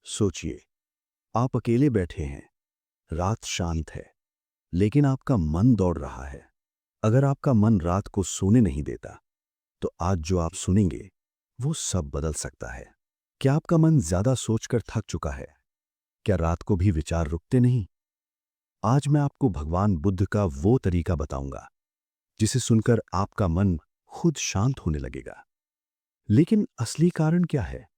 सोचिए, आप अकेले बैठे हैं, रात शांत है, लेकिन आपका मन दौड़ रहा है। अगर आपका मन रात को सोने नहीं देता, तो आज जो आप सुनेंगे, वो सब बदल सकता है। क्या आपका मन ज्यादा सोचकर थक चुका है? क्या रात को भी विचार रुकते नहीं? आज मैं आपको भगवान बुद्ध का वो तरीका बताऊंगा, जिसे सुनकर आपका मन खुद शांत होने लगेगा। लेकिन असली कारण क्या है?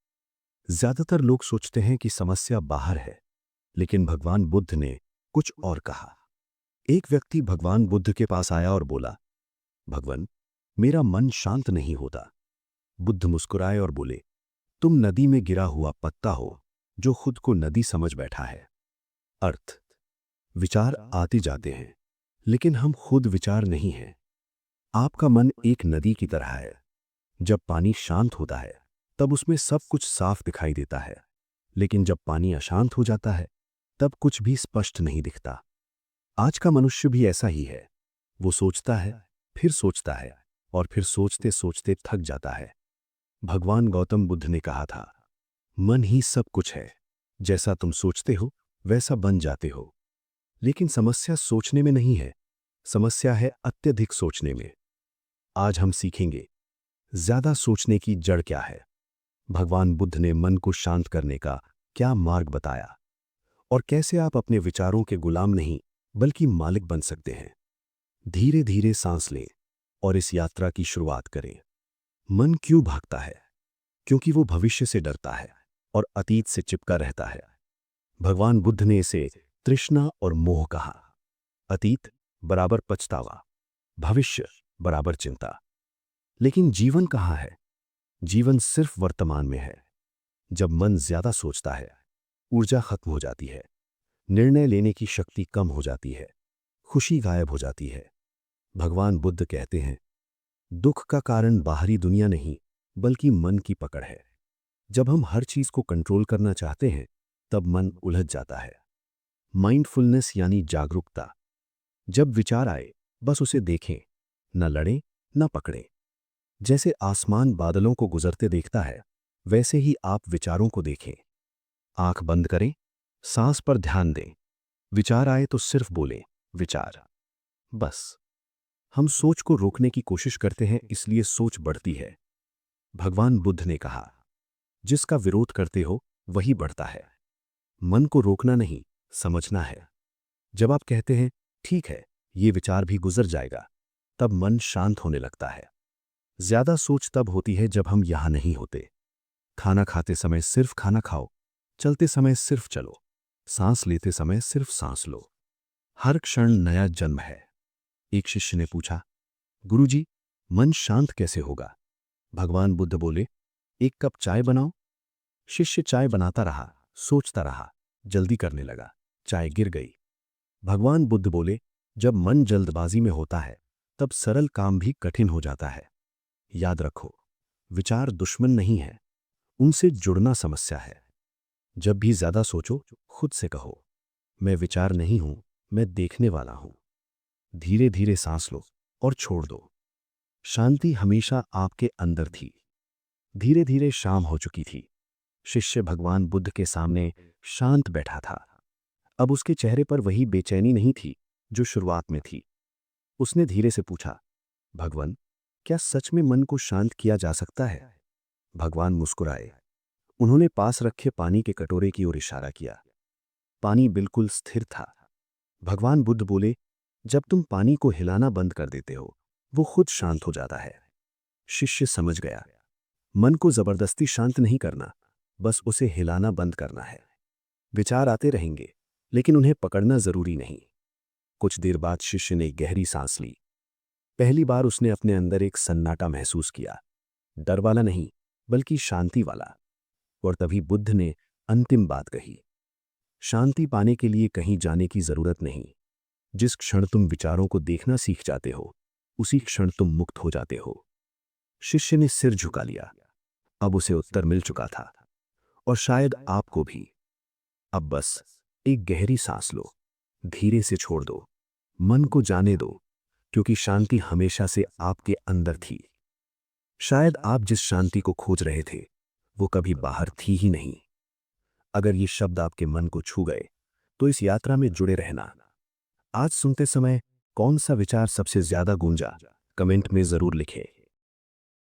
ज्यादातर लोग सोचते हैं कि समस्या बाहर है, लेकिन भगवान बुद्ध ने कुछ और कहा। एक व्यक्ति भगवान बुद्ध के पास आया और बोला, भगवान, मेरा मन शांत नहीं होता। बुद्ध मुस्कुराए और बोले, तुम नदी में गिरा हुआ पत्ता हो, जो खुद को नदी समझ बैठा है। अर्थ: विचार आते जाते हैं, लेकिन हम खुद विचार नहीं हैं। आपका मन एक नदी की तरह है। जब पानी शांत होता है, तब उसमें सब कुछ साफ दिखाई देता है, लेकिन जब पानी अशांत हो जाता है, तब कुछ भी स्पष्ट नहीं दिखता। आज का मनुष्य भी ऐसा ही है। वो सोचता है, फिर सोचता है, और फिर सोचते सोचते थक जाता है। भगवान गौतम बुद्ध ने कहा था, मन ही सब कुछ है। जैसा तुम सोचते हो, वैसा बन जाते हो। लेकिन समस्या सोचने में नहीं है, समस्या है अत्यधिक सोचने में। आज हम सीखेंगे, ज्यादा सोचने की जड़ क्या है, भगवान बुद्ध ने मन को शांत करने का क्या मार्ग बताया, और कैसे आप अपने विचारों के गुलाम नहीं, बल्कि मालिक बन सकते हैं। धीरे धीरे सांस लें और इस यात्रा की शुरुआत करें। मन क्यों भागता है? क्योंकि वो भविष्य से डरता है और अतीत से चिपका रहता है। भगवान बुद्ध ने इसे तृष्णा और मोह कहा। अतीत बराबर पछतावा, भविष्य बराबर चिंता। लेकिन जीवन कहाँ है? जीवन सिर्फ वर्तमान में है। जब मन ज्यादा सोचता है, ऊर्जा खत्म हो जाती है, निर्णय लेने की शक्ति कम हो जाती है, खुशी गायब हो जाती है। भगवान बुद्ध कहते हैं, दुख का कारण बाहरी दुनिया नहीं, बल्कि मन की पकड़ है। जब हम हर चीज को कंट्रोल करना चाहते हैं, तब मन उलझ जाता है। माइंडफुलनेस यानी जागरूकता। जब विचार आए, बस उसे देखें, न लड़ें, न पकड़ें। जैसे आसमान बादलों को गुजरते देखता है, वैसे ही आप विचारों को देखें। आंख बंद करें, सांस पर ध्यान दें। विचार आए तो सिर्फ बोलें, विचार। बस। हम सोच को रोकने की कोशिश करते हैं, इसलिए सोच बढ़ती है। भगवान बुद्ध ने कहा, जिसका विरोध करते हो वही बढ़ता है। मन को रोकना नहीं, समझना है। जब आप कहते हैं, ठीक है, ये विचार भी गुजर जाएगा, तब मन शांत होने लगता है। ज्यादा सोच तब होती है जब हम यहां नहीं होते। खाना खाते समय सिर्फ खाना खाओ, चलते समय सिर्फ चलो, सांस लेते समय सिर्फ सांस लो। हर क्षण नया जन्म है। एक शिष्य ने पूछा, गुरुजी, मन शांत कैसे होगा? भगवान बुद्ध बोले, एक कप चाय बनाओ। शिष्य चाय बनाता रहा, सोचता रहा, जल्दी करने लगा, चाय गिर गई। भगवान बुद्ध बोले, जब मन जल्दबाजी में होता है, तब सरल काम भी कठिन हो जाता है। याद रखो, विचार दुश्मन नहीं है, उनसे जुड़ना समस्या है। जब भी ज्यादा सोचो, खुद से कहो, मैं विचार नहीं हूं, मैं देखने वाला हूं। धीरे धीरे सांस लो और छोड़ दो। शांति हमेशा आपके अंदर थी। धीरे धीरे शाम हो चुकी थी। शिष्य भगवान बुद्ध के सामने शांत बैठा था। अब उसके चेहरे पर वही बेचैनी नहीं थी जो शुरुआत में थी। उसने धीरे से पूछा, भगवान, क्या सच में मन को शांत किया जा सकता है? भगवान मुस्कुराए। उन्होंने पास रखे पानी के कटोरे की ओर इशारा किया। पानी बिल्कुल स्थिर था। भगवान बुद्ध बोले, जब तुम पानी को हिलाना बंद कर देते हो, वो खुद शांत हो जाता है। शिष्य समझ गया, मन को जबरदस्ती शांत नहीं करना, बस उसे हिलाना बंद करना है। विचार आते रहेंगे, लेकिन उन्हें पकड़ना जरूरी नहीं। कुछ देर बाद शिष्य ने गहरी सांस ली। पहली बार उसने अपने अंदर एक सन्नाटा महसूस किया, डर वाला नहीं, बल्कि शांति वाला। और तभी बुद्ध ने अंतिम बात कही, शांति पाने के लिए कहीं जाने की जरूरत नहीं। जिस क्षण तुम विचारों को देखना सीख जाते हो, उसी क्षण तुम मुक्त हो जाते हो। शिष्य ने सिर झुका लिया। अब उसे उत्तर मिल चुका था, और शायद आपको भी। अब बस एक गहरी सांस लो, धीरे से छोड़ दो, मन को जाने दो, क्योंकि शांति हमेशा से आपके अंदर थी। शायद आप जिस शांति को खोज रहे थे, वो कभी बाहर थी ही नहीं। अगर ये शब्द आपके मन को छू गए तो इस यात्रा में जुड़े रहना। आज सुनते समय कौन सा विचार सबसे ज्यादा गूंजा, कमेंट में जरूर लिखें।